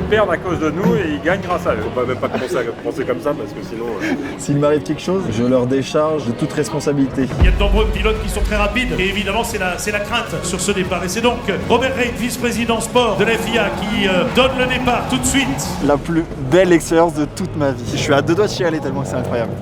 perdent à cause de nous et ils gagnent grâce à eux. Faut pas même pas commencer à penser comme ça parce que sinon... S'il m'arrive quelque chose, je leur décharge de toute responsabilité. Il y a de nombreux pilotes qui sont très rapides et évidemment c'est la crainte sur ce départ. Et c'est donc Robert Reid, vice-président sport de la FIA, qui donne le départ tout de suite. La plus belle expérience de toute ma vie. Je suis à deux doigts de chialer tellement que c'est incroyable.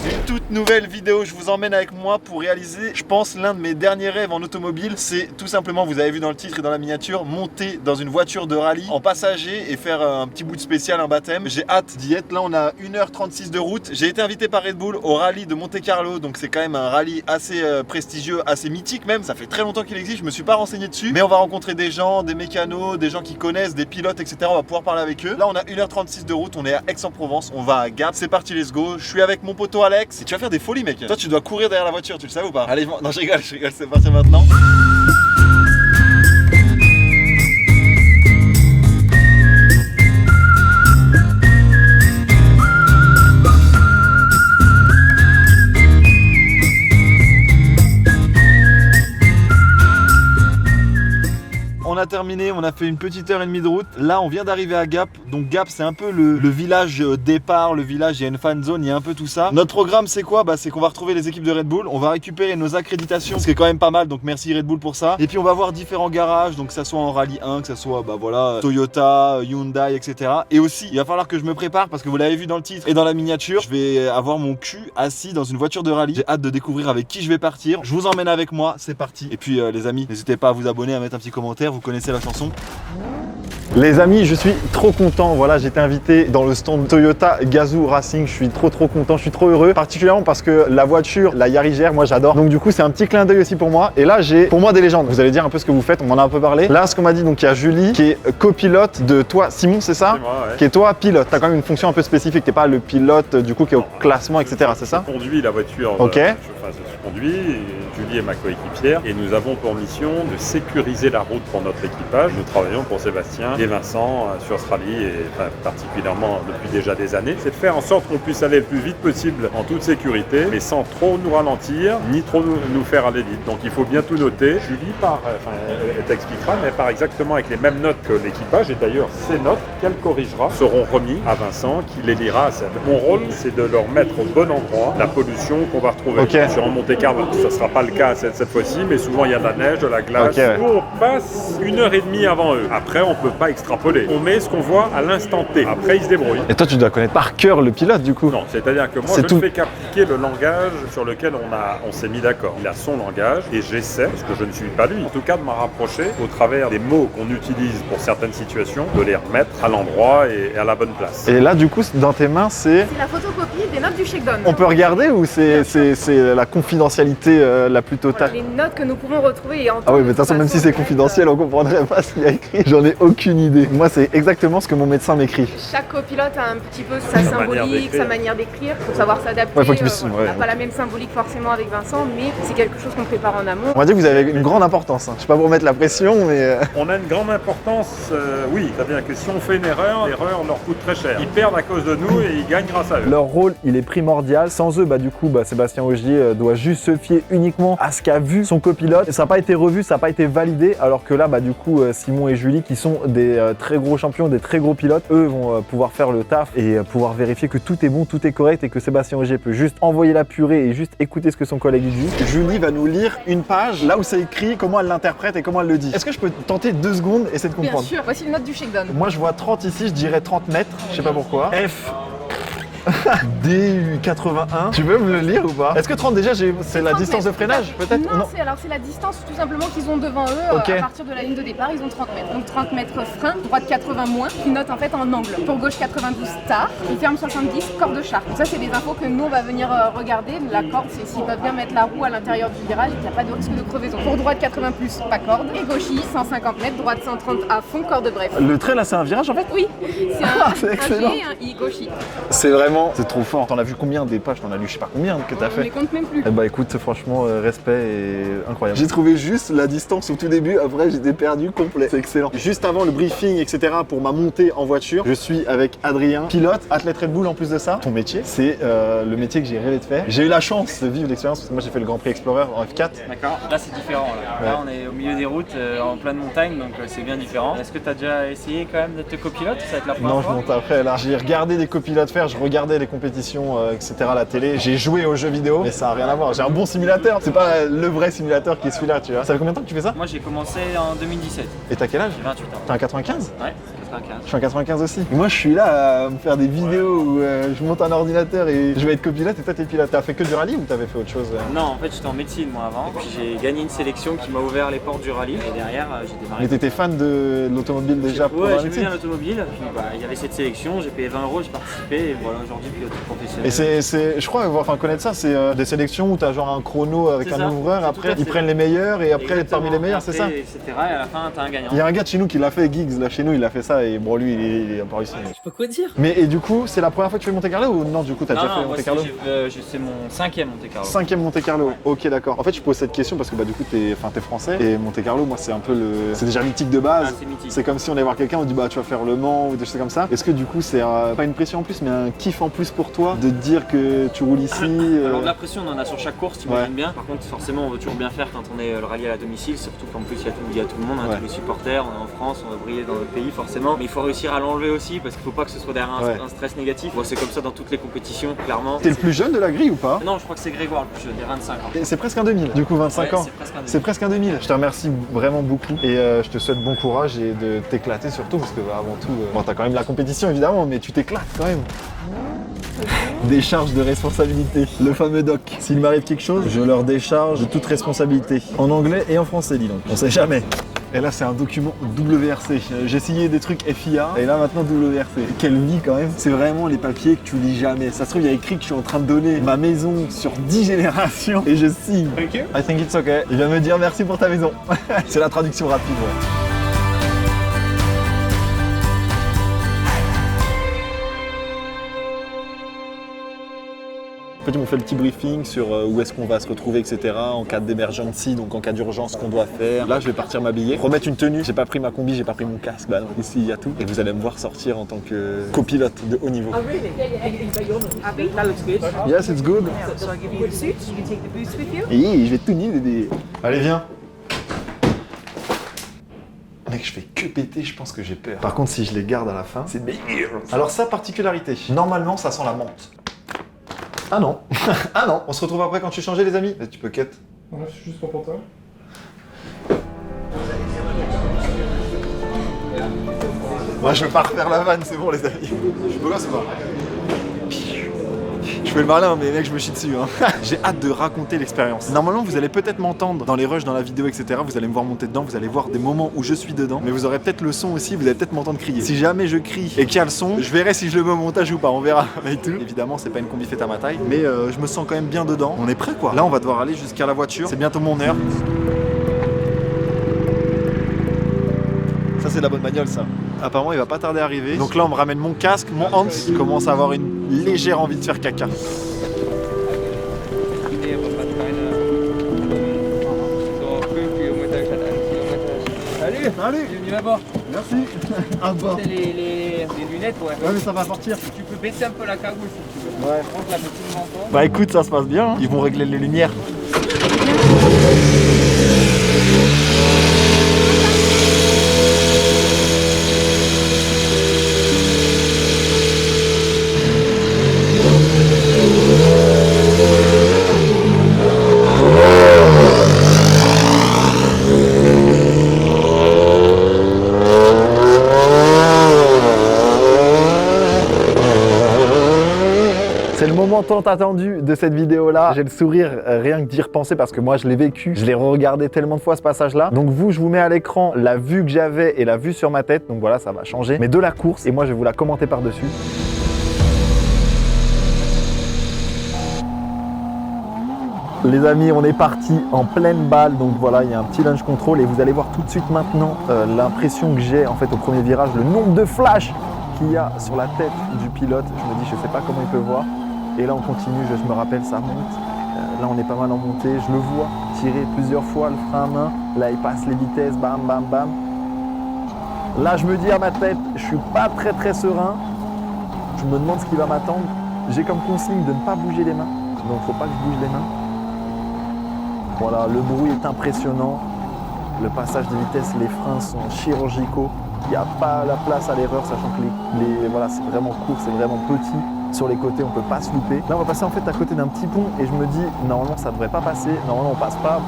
Une toute nouvelle vidéo, je vous emmène avec moi pour réaliser, je pense, l'un de mes derniers rêves en automobile. C'est tout simplement, vous avez vu dans le titre et dans la miniature, monter dans une voiture de rallye en passager et faire un petit bout de spécial, un baptême. J'ai hâte d'y être. Là, on a 1h36 de route. J'ai été invité par Red Bull au rallye de Monte Carlo, donc c'est quand même un rallye assez prestigieux, assez mythique même. Ça fait très longtemps qu'il existe, je me suis pas renseigné dessus, mais on va rencontrer des gens, des mécanos, des gens qui connaissent, des pilotes, etc. On va pouvoir parler avec eux. Là, on a 1h36 de route, on est à Aix-en-Provence, on va à Gap. C'est parti, let's go. Je suis avec mon poteau Alex. Et tu vas faire des folies, mec. Toi, tu dois courir derrière la voiture, tu le savais ou pas? Allez, non, je rigole, c'est parti maintenant. On a terminé, on a fait une petite heure et demie de route. Là, on vient d'arriver à Gap. Donc Gap, c'est un peu le village départ, le village, il y a une fan zone, il y a un peu tout ça. Notre programme, c'est quoi? C'est qu'on va retrouver les équipes de Red Bull. On va récupérer nos accréditations, ce qui est quand même pas mal. Donc merci Red Bull pour ça. Et puis on va voir différents garages, donc que ça soit en Rallye 1, que ça soit voilà, Toyota, Hyundai, etc. Et aussi, il va falloir que je me prépare parce que vous l'avez vu dans le titre et dans la miniature, je vais avoir mon cul assis dans une voiture de rallye. J'ai hâte de découvrir avec qui je vais partir. Je vous emmène avec moi, c'est parti. Et puis les amis, n'hésitez pas à vous abonner, à mettre un petit commentaire. Vous connaissez la chanson. Les amis, je suis trop content. Voilà, j'ai été invité dans le stand Toyota Gazoo Racing. Je suis trop content, je suis trop heureux. Particulièrement parce que la voiture, la Yaris GR, moi j'adore. Donc du coup, c'est un petit clin d'œil aussi pour moi. Et là, j'ai pour moi des légendes. Vous allez dire un peu ce que vous faites, on en a un peu parlé. Là, ce qu'on m'a dit, donc il y a Julie qui est copilote de toi, Simon, c'est ça? C'est moi, ouais. Qui est toi pilote. T'as quand même une fonction un peu spécifique. T'es pas le pilote du coup qui est au classement, etc. C'est ça? Je conduis la voiture. Ok. Je conduis. Julie est ma coéquipière et nous avons pour mission de sécuriser la route pour notre équipage. Nous travaillons pour Sébastien et Vincent sur ce rallye et particulièrement depuis déjà des années. C'est de faire en sorte qu'on puisse aller le plus vite possible en toute sécurité mais sans trop nous ralentir ni trop nous faire aller vite. Donc il faut bien tout noter. Julie elle t'expliquera, mais part exactement avec les mêmes notes que l'équipage et d'ailleurs ces notes qu'elle corrigera seront remises à Vincent qui les lira à Seb. Mon rôle c'est de leur mettre au bon endroit la pollution qu'on va retrouver. Okay. Sur un Monte Carlo, ça ne sera pas le cas cette fois-ci, mais souvent il y a de la neige, de la glace. Okay, ouais. Nous, on passe 1h30 avant eux. Après, on ne peut pas extrapoler. On met ce qu'on voit à l'instant T. Après, ils se débrouillent. Et toi, tu dois connaître par cœur le pilote du coup? Non, c'est-à-dire que moi, je ne fais qu'appliquer le langage sur lequel on s'est mis d'accord. Il a son langage et j'essaie, parce que je ne suis pas lui, en tout cas de m'en rapprocher au travers des mots qu'on utilise pour certaines situations, de les remettre à l'endroit et à la bonne place. Et là, du coup, dans tes mains, c'est la photocopie des notes du shakedown. On peut regarder ou c'est la confidentialité la plus totale? Voilà, les notes que nous pouvons retrouver et entendre. Ah oui, mais de toute façon, même si c'est confidentiel, on comprendrait pas ce qu'il y a écrit. J'en ai aucune idée. Moi, c'est exactement ce que mon médecin m'écrit. Chaque copilote a un petit peu sa symbolique, sa manière d'écrire, pour savoir s'adapter. Ouais, faut qu'il puisse- on n'a pas la même symbolique forcément avec Vincent, mais c'est quelque chose qu'on prépare en amont. On va dire que vous avez une grande importance. Je sais pas pour mettre la pression, mais... On a une grande importance, oui. C'est-à-dire que si on fait une erreur, l'erreur leur coûte très cher. Ils perdent à cause de nous et ils gagnent grâce à eux. Leur rôle, il est primordial. Sans eux, du coup, Sébastien Ogier doit juste se fier uniquement à ce qu'a vu son copilote. Ça n'a pas été revu, ça n'a pas été validé, alors que là, du coup, Simon et Julie, qui sont des très gros champions, des très gros pilotes, eux vont pouvoir faire le taf et pouvoir vérifier que tout est bon, tout est correct et que Sébastien Ogier peut juste envoyer la purée et juste écouter ce que son collègue lui dit. Julie va nous lire une page, là où c'est écrit, comment elle l'interprète et comment elle le dit. Est-ce que je peux tenter 2 secondes et essayer de comprendre? Bien sûr, voici les notes du shakedown. Moi, je vois 30 ici, je dirais 30 mètres, je sais pas pourquoi. F. DU81. Tu veux me le lire ou pas? Est-ce que 30 déjà, c'est la distance de freinage peut-être? Non, c'est la distance tout simplement qu'ils ont devant eux. Okay. À partir de la ligne de départ, ils ont 30 mètres. Donc 30 mètres frein, droite 80 moins, qui note en fait en angle. Pour gauche 92 tard, et ferme 70, corde de char. Donc ça, c'est des infos que nous, on va venir regarder. La corde, c'est s'ils peuvent bien mettre la roue à l'intérieur du virage et qu'il n'y a pas de risque de crevaison. Pour droite 80 plus, pas corde. Et gauchis, 150 mètres, droite 130 à fond, corde bref. Le trait là, c'est un virage en fait? Oui, c'est un C'est excellent. G et un I gauchis. C'est vraiment Vraiment, c'est trop fort. T'en as vu combien des pages? T'en as lu je sais pas combien que t'as On fait. les compte même plus. Eh bah écoute, franchement, respect et incroyable. J'ai trouvé juste la distance au tout début, après j'étais perdu complet. C'est excellent. Juste avant le briefing, etc., pour ma montée en voiture, je suis avec Adrien, pilote, athlète Red Bull en plus de ça. Ton métier, c'est le métier que j'ai rêvé de faire. J'ai eu la chance de vivre l'expérience parce que moi j'ai fait le Grand Prix Explorer en F4. D'accord, là c'est différent. Là on est au milieu des routes, en pleine montagne, donc c'est bien différent. Est-ce que tu as déjà essayé quand même d'être copilote? Ça va être la première Non, fois? je monte après là. J'ai regardé des copilotes faire, je regardais les compétitions, etc. à la télé. J'ai joué aux jeux vidéo, mais ça n'a rien à voir. J'ai un bon simulateur, c'est pas le vrai simulateur qui est celui-là, tu vois. Ça fait combien de temps que tu fais ça? Moi j'ai commencé en 2017, Et t'as quel âge? j'ai 28 ans. T'es en 95? Ouais, c'est 95. Je suis en 95 aussi. Et moi je suis là à me faire des vidéos où je monte un ordinateur et je vais être copilote et toi t'es pilote. T'as fait que du rallye ou t'avais fait autre chose? Non, en fait j'étais en médecine moi avant, et puis j'ai gagné une sélection qui m'a ouvert les portes du rallye, et derrière j'ai démarré. Mais t'étais fan de l'automobile déjà pour Ouais, la j'ai médecine? bien l'automobile, puis bah, il y avait cette sélection, j'ai payé 20 €, j'ai participé, et voilà aujourd'hui pilote professionnel. Et c'est, je crois, enfin connaître ça, c'est des sélections où t'as genre un chrono avec C'est un ça, ouvreur, c'est tout après à ils fait. prennent les meilleurs et après Exactement. parmi les meilleurs, c'est ça? Après, etc. Et à la fin t'as un gagnant. Il y a un gars de chez nous qui l'a fait, Giggs, là chez nous, il a fait ça et bon lui il est un peu réussi. Je sais pas quoi dire. Mais et du coup, c'est la première fois que tu fais Monte Carlo ou non, du coup t'as déjà fait moi, Monte Carlo? c'est mon 5e Monte Carlo. 5e Monte Carlo, ok d'accord. En fait je pose cette question parce que bah du coup t'es français et Monte Carlo moi c'est un peu le. C'est déjà mythique de base. Ah, c'est mythique. C'est comme si on allait voir quelqu'un, on dit bah tu vas faire Le Mans ou des choses comme ça. Est-ce que du coup c'est pas une pression en plus mais un kiff en plus pour toi de te dire que tu roules ici Alors de la pression on en a sur chaque course, tu imagines Ouais. bien. Par contre forcément on veut toujours bien faire quand on est le rallye à la domicile, surtout qu'en plus il y a tout le monde, hein, Ouais. tous les supporters, on est en France, on va briller dans notre pays forcément. Mais il faut réussir à l'enlever aussi parce qu'il faut pas que ce soit derrière Ouais. un stress négatif. Bon, c'est comme ça dans toutes les compétitions, clairement. T'es le plus jeune de la grille ou pas? Non, je crois que c'est Grégoire le plus jeune, des 25 ans. Et c'est presque un 2000, du coup 25 Ouais, ans. c'est presque un demi. C'est presque un 2000. Je te remercie vraiment beaucoup et je te souhaite bon courage et de t'éclater surtout parce que bah, avant tout, bon t'as quand même la compétition évidemment mais tu t'éclates quand même. Décharge de responsabilité, le fameux doc. S'il m'arrive quelque chose, je leur décharge de toute responsabilité. En anglais et en français dis donc, on sait jamais. Et là c'est un document WRC. J'ai signé des trucs FIA et là maintenant WRC. Quelle vie quand même. C'est vraiment les papiers que tu lis jamais. Ça se trouve il y a écrit que je suis en train de donner ma maison sur 10 générations et je signe. Thank you. I think it's okay. Il vient me dire merci pour ta maison. C'est la traduction rapide. Ouais. En fait, ils m'ont fait le petit briefing sur où est-ce qu'on va se retrouver, etc. En cas d'emergency, donc en cas d'urgence, qu'on doit faire. Là, je vais partir m'habiller, remettre une tenue. J'ai pas pris ma combi, j'ai pas pris mon casque. Bah non, ici, il y a tout. Et vous allez me voir sortir en tant que copilote de haut niveau. Happy? That looks good. Yes, it's good. So I'll give you the suit. You can take the boots with you. Et je vais tout nier, bébé. Allez, viens. Mec, je fais que péter, je pense que j'ai peur. Par contre, si je les garde à la fin, c'est meilleur. Alors, ça, particularité. Normalement, ça sent la menthe. Ah non. Ah non. On se retrouve après quand tu changes les amis. Tu peux cut. Ouais, c'est juste ton pantalon. Moi, je veux pas refaire la vanne, c'est bon, les amis. Je suis beau gosse ou pas? Je fais le malin, mais mec, je me chie dessus. Hein. J'ai hâte de raconter l'expérience. Normalement, vous allez peut-être m'entendre dans les rushs, dans la vidéo, etc. Vous allez me voir monter dedans, vous allez voir des moments où je suis dedans. Mais vous aurez peut-être le son aussi, vous allez peut-être m'entendre crier. Si jamais je crie et qu'il y a le son, je verrai si je le mets au montage ou pas, on verra. Et tout. Évidemment, c'est pas une combi faite à ma taille, mais je me sens quand même bien dedans. On est prêt quoi. Là, on va devoir aller jusqu'à la voiture. C'est bientôt mon heure. Ça, c'est de la bonne bagnole, ça. Apparemment, il va pas tarder à arriver. Donc là, on me ramène mon casque, mon Hans. Je commence à avoir une légère envie de faire caca. Salut. Bienvenue là-bas. Merci. À bord. C'est les lunettes, ouais. Ouais, mais ça va sortir. Tu peux baisser un peu la cagoule si tu veux. Ouais. Prends la petite menton. Bah écoute, ça se passe bien. Hein. Ils vont régler les lumières. C'est le moment tant attendu de cette vidéo là. J'ai le sourire rien que d'y repenser parce que moi je l'ai vécu, je l'ai regardé tellement de fois ce passage là. Donc vous, je vous mets à l'écran la vue que j'avais et la vue sur ma tête. Donc voilà, ça va changer. Mais de la course, et moi je vais vous la commenter par dessus. Les amis, on est parti en pleine balle, donc voilà, il y a un petit launch control et vous allez voir tout de suite maintenant l'impression que j'ai en fait au premier virage, le nombre de flashs qu'il y a sur la tête du pilote. Je me dis, je sais pas comment il peut voir. Et là, on continue, je me rappelle, ça monte. Là, on est pas mal en montée. Je le vois tirer plusieurs fois le frein à main. Là, il passe les vitesses, bam, bam, bam. Là, je me dis à ma tête, je suis pas très serein. Je me demande ce qui va m'attendre. J'ai comme consigne de ne pas bouger les mains. Donc, faut pas que je bouge les mains. Voilà, le bruit est impressionnant. Le passage de vitesse, les freins sont chirurgicaux. Il n'y a pas la place à l'erreur, sachant que voilà, c'est vraiment court, c'est vraiment petit. Sur les côtés, on ne peut pas se louper. Là, on va passer en fait à côté d'un petit pont et je me dis, normalement, ça ne devrait pas passer. Normalement, on passe pas.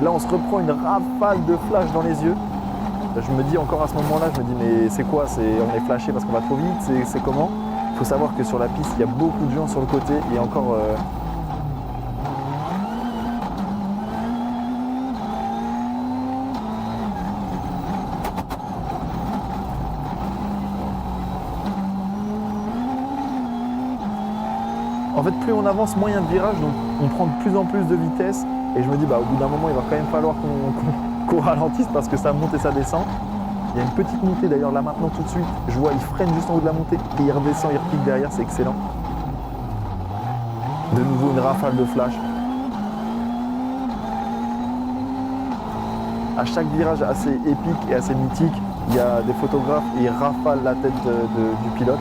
Là, on se reprend une rafale de flash dans les yeux. Je me dis encore à ce moment-là, je me dis mais c'est quoi? On est flashé parce qu'on va trop vite? C'est comment? Il faut savoir que sur la piste, il y a beaucoup de gens sur le côté et encore... En fait, plus on avance, moins il y a de virages, donc on prend de plus en plus de vitesse. Et je me dis, au bout d'un moment, il va quand même falloir qu'on ralentisse parce que ça monte et ça descend. Il y a une petite montée d'ailleurs là maintenant tout de suite. Je vois, il freine juste en haut de la montée et il redescend, il repique derrière, c'est excellent. De nouveau une rafale de flash. À chaque virage assez épique et assez mythique, il y a des photographes et ils rafalent la tête du pilote.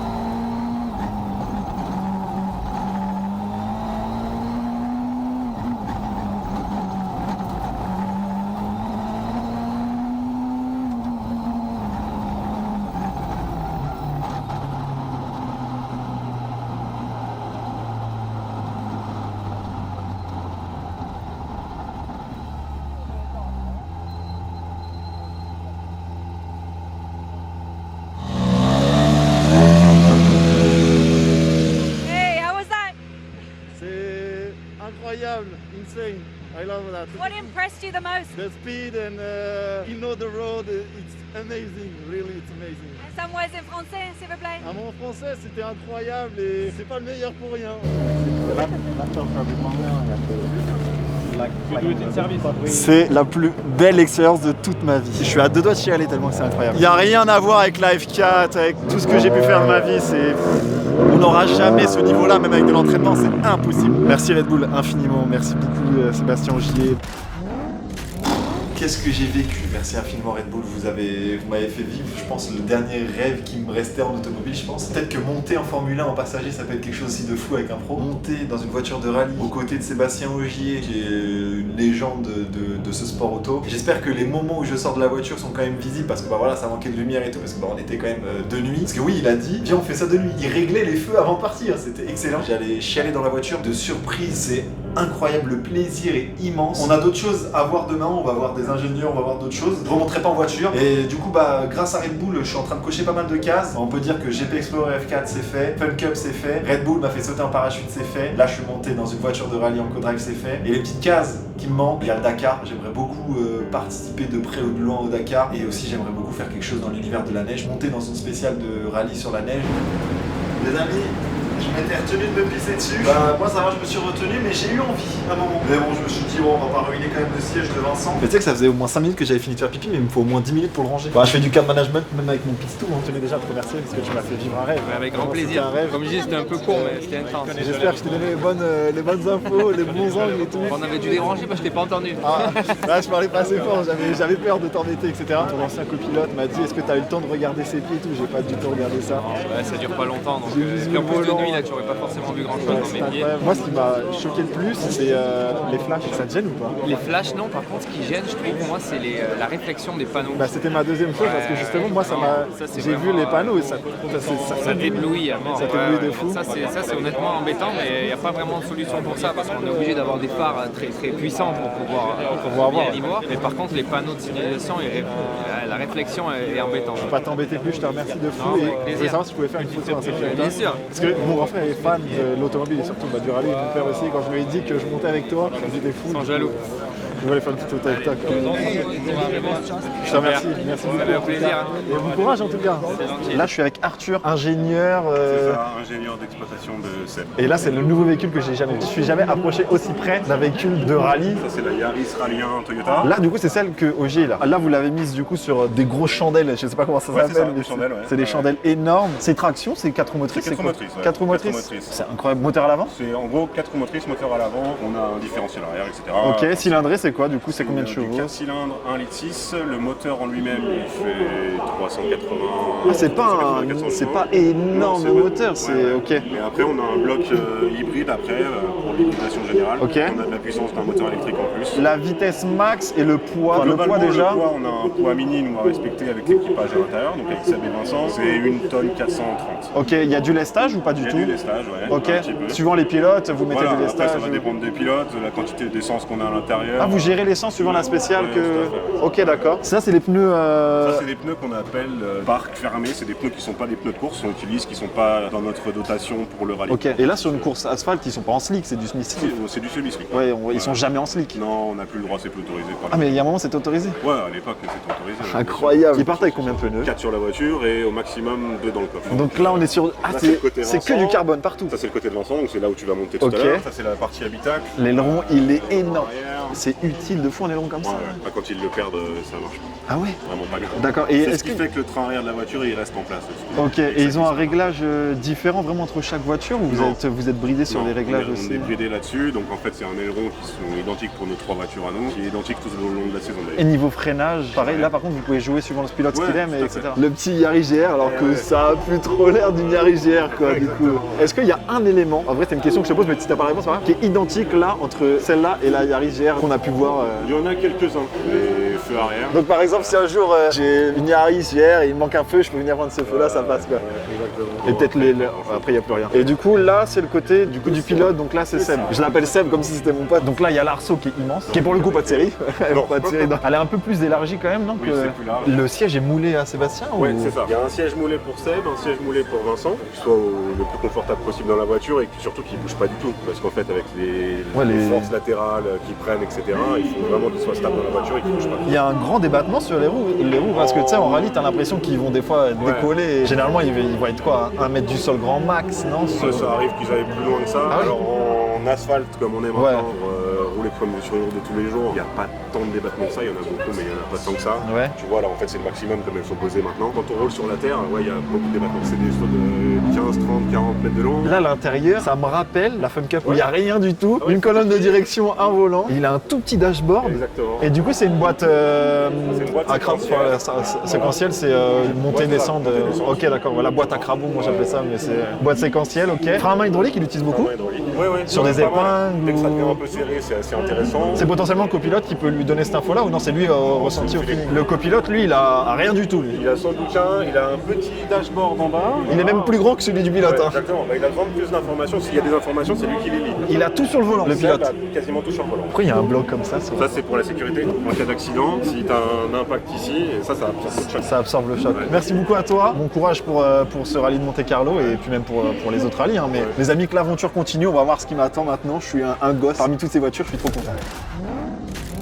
Insane. I love that. What impressed you the most? The speed and the road, it's amazing. Really, it's amazing. Some words in français, s'il vous plaît. Mon français, c'était incroyable et c'est pas le meilleur pour rien. C'est la plus belle expérience de toute ma vie. Je suis à deux doigts de chialer tellement que c'est incroyable. Il n'y a rien à voir avec la F4, avec tout ce que j'ai pu faire de ma vie. On n'aura jamais ce niveau-là, même avec de l'entraînement, c'est impossible. Merci Red Bull infiniment, merci beaucoup Sébastien Ogier. Qu'est-ce que j'ai vécu? Merci infiniment Red Bull, vous m'avez fait vivre, je pense, le dernier rêve qui me restait en automobile, je pense. Peut-être que monter en Formule 1 en passager, ça peut être quelque chose aussi de fou avec un pro. Monter dans une voiture de rallye, aux côtés de Sébastien Ogier, qui est une légende de ce sport auto. J'espère que les moments où je sors de la voiture sont quand même visibles, parce que voilà, ça manquait de lumière et tout, parce que on était quand même de nuit. Parce que oui, il a dit, viens on fait ça de nuit. Il réglait les feux avant de partir, c'était excellent. J'allais chialer dans la voiture, de surprise, c'est incroyable, le plaisir est immense. On a d'autres choses à voir demain, on va voir des ingénieurs, on va voir d'autres choses. Je ne remonterai pas en voiture. Et du coup, grâce à Red Bull, je suis en train de cocher pas mal de cases. On peut dire que GP Explorer F4 c'est fait, Fun Cup c'est fait, Red Bull m'a fait sauter en parachute c'est fait. Là, je suis monté dans une voiture de rallye en co-drive c'est fait. Et les petites cases qui me manquent, il y a le Dakar. J'aimerais beaucoup participer de près ou de loin au Dakar. Et aussi, j'aimerais beaucoup faire quelque chose dans l'univers de la neige. Monter dans une spéciale de rallye sur la neige. Les amis, je m'étais retenu de me pisser dessus. Moi ça va, je me suis retenu, mais j'ai eu envie à un moment. Mais bon, je me suis dit, on va pas ruiner quand même le siège de Vincent. Mais tu sais que ça faisait au moins 5 minutes que j'avais fini de faire pipi, mais il me faut au moins 10 minutes pour le ranger. Je fais du cam management même avec mon pistou. Je tenais déjà à te remercier parce que tu m'as fait vivre un rêve. Avec grand plaisir. Comme je dis, c'était un peu court, mais c'était intense. J'espère que je t'ai donné les bonnes infos, les bons angles et tout. On avait dû déranger parce que je t'ai pas entendu. Là, je parlais pas assez fort, j'avais peur de t'embêter, etc. Ton ancien copilote m'a dit, est-ce que tu as eu le temps de regarder ses pieds et tout? J'ai pas du tout regardé ça. Ça dure pas longtemps, donc en plus de nuit, là, tu aurais pas forcément vu grand chose dans mes pieds. Moi, ce qui m'a choqué le plus, c'est les flashs. Ça te gêne ou pas? Les flashs, non. Par contre, ce qui gêne, je trouve, moi, c'est la réflexion des panneaux. C'était ma deuxième chose parce que justement, moi, j'ai vu les panneaux et ça t'éblouit à mort. Ça t'éblouit de fou. Ça, c'est honnêtement embêtant, mais il n'y a pas vraiment de solution pour ça parce qu'on est obligé d'avoir des phares très très puissants pour pouvoir bien y voir. Mais par contre, les panneaux de signalisation, la réflexion est embêtante. Je ne vais pas t'embêter plus, je te remercie de fou. Et je voulais savoir si je pouvais faire une photo en sécurité. Bien sûr. Parce que mon grand frère est fan de l'automobile et surtout du rallye. Mon père aussi, quand je lui ai dit que je montais avec toi, je me dis t'es fou. Sans jaloux. Je voulais faire une petite photo avec toi. Je te remercie. Merci beaucoup. Ça fait plaisir. Et bon courage en tout cas. Là, je suis avec Arthur, ingénieur. C'est ça, ingénieur d'exploitation de SEB. Et là, c'est le nouveau véhicule que j'ai jamais vu. Je suis jamais approché aussi près d'un véhicule de rallye. Ça, c'est la Yaris Rally 1 Toyota. Là, du coup, c'est celle que Ogier là. Là, vous l'avez mise du coup sur des grosses chandelles. Je sais pas comment ça Ouais, c'est s'appelle. ça, mais des chandelles, ouais. C'est des chandelles énormes. C'est traction, c'est 4 roues motrices. C'est 4 quoi motrices, ouais. 4 roues 4 motrices. motrices. C'est incroyable. Moteur à l'avant. C'est en gros 4 roues motrices, moteur à l'avant. On a un différentiel arrière, etc. Ok, cylindré, c'est quoi du coup? C'est combien de chevaux? 4 cylindres, 1,6 litre. Le moteur en lui-même, il fait 380. Ah, c'est pas, c'est pas énorme Non, moteur, ouais, c'est ouais. ok. Et après, on a un bloc hybride après pour l'hybridation générale. Ok. On a de la puissance d'un moteur électrique en plus. La vitesse max et le poids. Enfin, le poids déjà. Le poids, on a un poids minime à respecter avec l'équipage à l'intérieur, donc avec Seb et Vincent, c'est 1 tonne 430. Ok, il y a du lestage ou pas du Il y a tout? du lestage, ouais. Ok, Un petit peu. suivant les pilotes, vous mettez Voilà, du après, lestage. ça va dépendre des pilotes, de la quantité d'essence qu'on a à l'intérieur. Ah, vous gérez l'essence suivant la spéciale Ouais, que. tout à fait. Ok, d'accord. Ça, c'est les pneus. Ça, c'est des pneus qu'on appelle parc fermé, c'est des pneus qui sont pas des pneus de course, on utilise, qui sont pas dans notre dotation pour le rallye. Ok, et là, sur une course asphalte, ils sont pas en slick, c'est du slick. C'est du semi-slick. Ouais, ils sont jamais en slick. Non, on n'a plus le droit, c'est plus autorisé. Par Ah, mais il y a un moment, c'était autorisé. Ouais, à l'époque, c'était autorisé. Incroyable. Ils partent avec combien de pneus? 4 sur la voiture et au maximum 2 dans le coffre. Donc là, on est sur. Ah, Là, c'est le côté c'est que Vincent. du carbone partout. Ça, c'est le côté de Vincent, donc c'est là où tu vas monter tout Ok. à l'heure. Ça, c'est la partie habitacle. L'aileron, il est énorme. Arrière. C'est utile de fou un aileron comme Ouais, ça. ouais. Quand ils le perdent, ça marche pas. Ah ouais. Vraiment pas grave. D'accord. Et C'est est-ce ce qui que. fait que le train arrière de la voiture, il reste en place. Ok, et ils ont un réglage différent vraiment entre chaque voiture ou Non. vous êtes bridé sur Non, les réglages on aussi? est bridé là-dessus, donc en fait c'est un aileron qui sont identiques pour nos 3 voitures à nous, qui est identique tout au long de la saison Et d'ailleurs. niveau freinage, pareil, Ouais. là par contre vous pouvez jouer suivant le pilote ce Ouais, qu'il aime, tout à etc. fait. Le petit Yaris GR alors Ouais, que ouais. ça a plus trop l'air d'une Yaris GR quoi Ouais, du coup. exactement. Est-ce qu'il y a un élément, en vrai c'est une question que je te pose mais si t'as pas la réponse, c'est pas grave, qui est identique là entre celle-là et la Yaris GR qu'on a pu voir Il y en a quelques-uns, les feux arrière. Donc par exemple si un jour j'ai une Yaris GR et il me manque un feu, je peux venir prendre ce feu là, ça passe quoi. Exactement. Et peut-être après il n'y a plus rien. Et du coup là c'est le côté du coup du pilote, donc là c'est Seb. Je l'appelle Seb comme si c'était mon pote. Donc là il y a l'Arceau qui est immense, qui est pour le coup pas de série. Non. Pas de série. Elle est un peu plus élargie quand même, non? Oui, c'est plus large. Le siège est moulé à Sébastien ou... Ouais, c'est ça. Il y a un siège moulé pour Seb, un siège moulé pour Vincent, qui soit le plus confortable possible dans la voiture et surtout qui ne bouge pas du tout. Parce qu'en fait, avec les forces latérales qui prennent, etc., il faut vraiment qu'il soit stable dans la voiture et qu'il ne bouge pas. Il y a un grand débattement sur les roues parce que tu sais, en rallye, t'as l'impression qu'ils vont des fois décoller. Et généralement, ils vont être quoi? 1 mètre du sol grand max, non? Ça arrive qu'ils aillent plus loin que ça. Ah oui. Alors en asphalte, comme on est maintenant, Ouais. pour rouler comme sur les routes de tous les jours, il n'y a pas tant de débattement que ça. Il y en a beaucoup, mais il n'y en a pas tant que ça. Ouais. Tu vois, là, en fait, c'est le maximum comme elles sont posées maintenant. Quand on roule sur la terre, ouais, il y a beaucoup de débattements. C'est des sauts de 15, 30, 40 mètres de long. Là, l'intérieur, ça me rappelle la Fun Cup où il n'y a rien du tout. Ah ouais, Une colonne de direction, un volant. Il a un tout petit dashboard. Exactement. Et du coup, c'est une boîte, C'est une boîte à crabe. Séquentielle, c'est montée, Ouais, descendre. montée, descendre. Ok, d'accord. Voilà, boîte à crabe, moi j'appelais ça, mais c'est boîte séquentielle, ok. Frein à main hydraulique, il utilise beaucoup. Ouais, ouais. Sur Ouais, des pas mal. épingles Dès que ça devient ou- un peu serré, c'est assez intéressant. C'est potentiellement le copilote qui peut lui donner cette info-là ou non, c'est lui ressenti au feeling. Le copilote, lui, il a rien du tout. Lui. Il a son bouquin, il a un petit dashboard en bas. Il est même plus grand que celui du pilote. Ouais, hein. exactement. Bah, il a besoin de plus d'informations. S'il y a des informations, c'est lui qui les lit. Il a tout sur le volant, le Seb pilote. a quasiment tout sur le volant. Pourquoi il y a un bloc comme ça Ça, c'est pour la sécurité. En cas d'accident, si tu as un impact ici, et ça absorbe le choc. Ça absorbe le choc. Merci beaucoup à toi. Bon courage pour ce rallye de Monte-Carlo et puis même pour les autres rallyes. Hein. Mais mes amis, que l'aventure continue. On va voir ce qui m'attend maintenant. Je suis un gosse. Parmi toutes ces voitures, je suis trop content.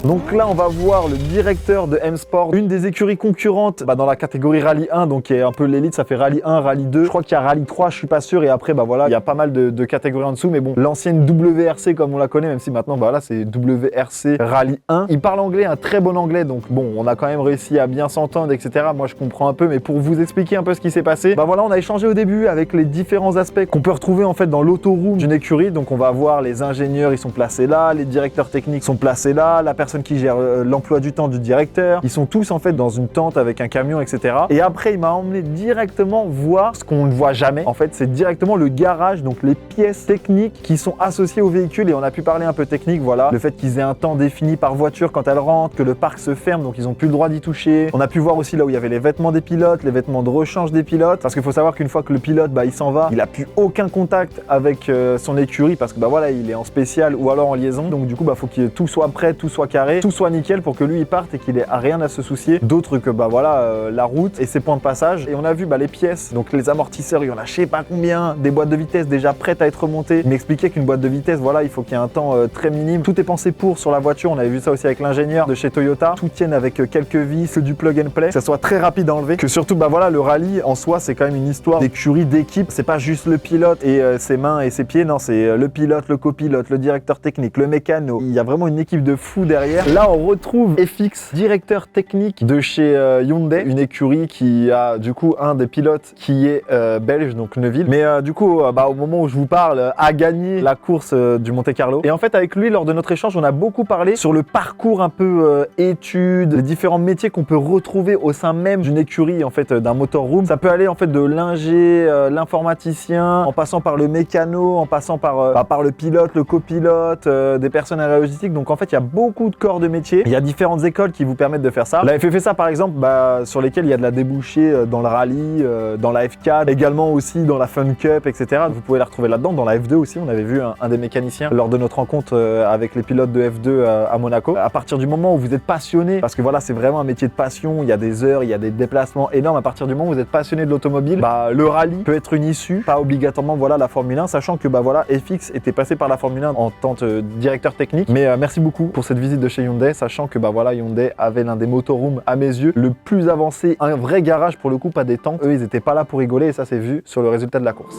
Donc là, on va voir le directeur de M-Sport, une des écuries concurrentes dans la catégorie Rallye 1, donc qui est un peu l'élite, ça fait Rallye 1, Rallye 2. Je crois qu'il y a Rallye 3, je suis pas sûr, et après, voilà, il y a pas mal de catégories en dessous, mais bon, l'ancienne WRC comme on la connaît, même si maintenant, là, c'est WRC Rallye 1. Il parle anglais, un très bon anglais, donc bon, on a quand même réussi à bien s'entendre, etc. Moi, je comprends un peu, mais pour vous expliquer un peu ce qui s'est passé, voilà, on a échangé au début avec les différents aspects qu'on peut retrouver en fait dans l'auto-room d'une écurie. Donc on va voir les ingénieurs, ils sont placés là, les directeurs techniques sont placés là, la personne qui gère l'emploi du temps du directeur, ils sont tous en fait dans une tente avec un camion, etc. Et après, il m'a emmené directement voir ce qu'on ne voit jamais. En fait, c'est directement le garage, donc les pièces techniques qui sont associées au véhicule. Et on a pu parler un peu technique, voilà, le fait qu'ils aient un temps défini par voiture quand elle rentre, que le parc se ferme, donc ils n'ont plus le droit d'y toucher. On a pu voir aussi là où il y avait les vêtements des pilotes, les vêtements de rechange des pilotes, parce qu'il faut savoir qu'une fois que le pilote il s'en va, il a plus aucun contact avec son écurie parce que voilà, il est en spécial ou alors en liaison. Donc du coup, faut que tout soit prêt, tout soit carré. carré, tout soit nickel pour que lui il parte et qu'il ait rien à se soucier d'autre que bah voilà la route et ses points de passage. Et on a vu bah, les pièces, donc les amortisseurs, il y en a je sais pas combien, des boîtes de vitesse déjà prêtes à être remontées. Il m'expliquait qu'une boîte de vitesse, voilà, il faut qu'il y ait un temps très minime. Tout est pensé pour sur la voiture, on avait vu ça aussi avec l'ingénieur de chez Toyota. Tout tienne avec quelques vis, que du plug and play, que ça soit très rapide à enlever. Que surtout bah voilà, le rallye en soi c'est quand même une histoire d'écurie, d'équipe. C'est pas juste le pilote et ses mains et ses pieds, non, c'est le pilote, le copilote, le directeur technique, le mécano. Il y a vraiment une équipe de fous derrière. Là on retrouve FX, directeur technique de chez Hyundai, une écurie qui a du coup un des pilotes qui est belge, donc Neuville. Mais du coup bah, au moment où je vous parle, a gagné la course du Monte Carlo. Et en fait avec lui lors de notre échange on a beaucoup parlé sur le parcours un peu études, les différents métiers qu'on peut retrouver au sein même d'une écurie en fait d'un motorroom. Ça peut aller en fait de l'ingé, l'informaticien, en passant par le mécano, en passant par le pilote, le copilote, des personnes aéronautiques. Donc en fait il y a beaucoup de corps de métier. Il y a différentes écoles qui vous permettent de faire ça. La FFSA par exemple, bah, sur lesquelles il y a de la débouchée dans le rallye, dans la F4, également aussi dans la Fun Cup, etc. Vous pouvez la retrouver là-dedans. Dans la F2 aussi, on avait vu un des mécaniciens lors de notre rencontre avec les pilotes de F2 à Monaco. À partir du moment où vous êtes passionné, parce que voilà, c'est vraiment un métier de passion, il y a des heures, il y a des déplacements énormes. À partir du moment où vous êtes passionné de l'automobile, bah, le rallye peut être une issue, pas obligatoirement voilà, la Formule 1, sachant que bah, voilà, FX était passé par la Formule 1 en tant que directeur technique. Mais merci beaucoup pour cette visite de chez Hyundai, sachant que bah, voilà, Hyundai avait l'un des motorhomes à mes yeux le plus avancé, un vrai garage pour le coup, pas des tanks. Eux, ils étaient pas là pour rigoler et ça c'est vu sur le résultat de la course.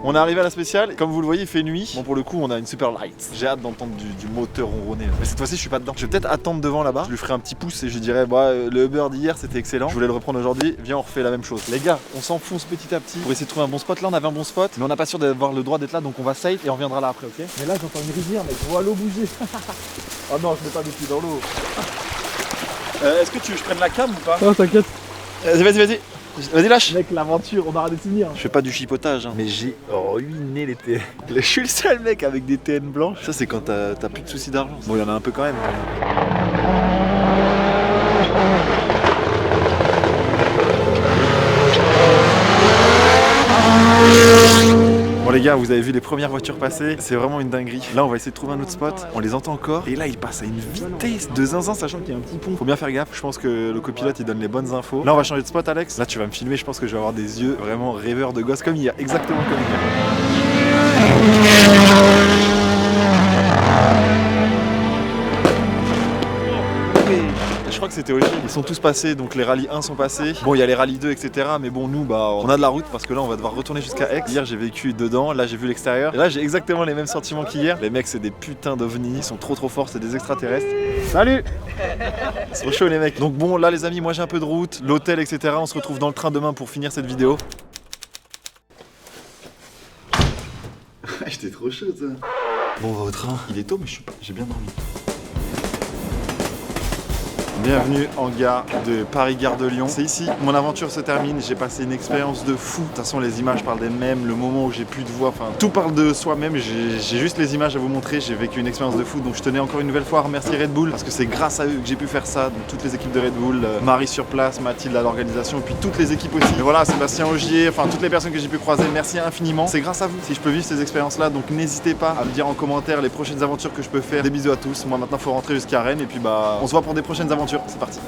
On est arrivé à la spéciale, comme vous le voyez il fait nuit. Bon pour le coup on a une super light. J'ai hâte d'entendre du moteur ronronner. Mais cette fois-ci je suis pas dedans. Je vais peut-être attendre devant là-bas. Je lui ferai un petit pouce et je lui dirai bah le Uber d'hier c'était excellent. Je voulais le reprendre aujourd'hui. Viens on refait la même chose. Les gars on s'enfonce petit à petit pour essayer de trouver un bon spot. Là on avait un bon spot mais on n'a pas sûr d'avoir le droit d'être là donc on va safe et on reviendra là après, ok? Mais là j'entends une rivière mec, je vois l'eau bouger. Oh non je mets pas mes pieds dans l'eau. Est-ce que tu veux que je prenne la cam ou pas? Non t'inquiète. Vas-y. Vas-y lâche. Mec l'aventure, on aura des souvenirs. Je fais pas du chipotage hein. Mais j'ai ruiné les TN. Je suis le seul mec avec des TN blanches. Ça c'est quand t'as plus de soucis d'argent. Bon il y en a un peu quand même. Bon les gars, vous avez vu les premières voitures passer, c'est vraiment une dinguerie. Là on va essayer de trouver un autre spot, on les entend encore. Et là ils passent à une vitesse de zinzin sachant qu'il y a un petit pont. Faut bien faire gaffe, je pense que le copilote il donne les bonnes infos. Là on va changer de spot Alex. Là tu vas me filmer, je pense que je vais avoir des yeux vraiment rêveurs de gosse comme hier, exactement comme hier. Je crois que c'était Ogier. Ils sont tous passés, donc les rallyes 1 sont passés. Bon, il y a les rallyes 2, etc. Mais bon, nous, bah, on a de la route parce que là, on va devoir retourner jusqu'à Aix. Hier, j'ai vécu dedans. Là, j'ai vu l'extérieur. Et là, j'ai exactement les mêmes sentiments qu'hier. Les mecs, c'est des putains d'ovnis. Ils sont trop forts. C'est des extraterrestres. Salut! Ils sont chauds, les mecs. Donc, bon, là, les amis, moi, j'ai un peu de route, l'hôtel, etc. On se retrouve dans le train demain pour finir cette vidéo. J'étais trop chaud, ça. Bon, on va au train. Il est tôt, mais j'ai bien dormi. Bienvenue en gare de Paris-Gare de Lyon. C'est ici, mon aventure se termine. J'ai passé une expérience de fou. De toute façon, les images parlent d'elles-mêmes. Le moment où j'ai plus de voix, enfin, tout parle de soi-même. J'ai juste les images à vous montrer. J'ai vécu une expérience de fou. Donc, je tenais encore une nouvelle fois à remercier Red Bull parce que c'est grâce à eux que j'ai pu faire ça. Donc, toutes les équipes de Red Bull, Marie sur place, Mathilde à l'organisation, et puis toutes les équipes aussi. Et voilà, Sébastien Ogier, enfin, toutes les personnes que j'ai pu croiser. Merci infiniment. C'est grâce à vous si je peux vivre ces expériences-là. Donc, n'hésitez pas à me dire en commentaire les prochaines aventures que je peux faire. Des bisous à tous. Moi, maintenant, faut rentrer jusqu'à Rennes. Et puis, bah, on se voit pour des prochaines aventures. C'est parti.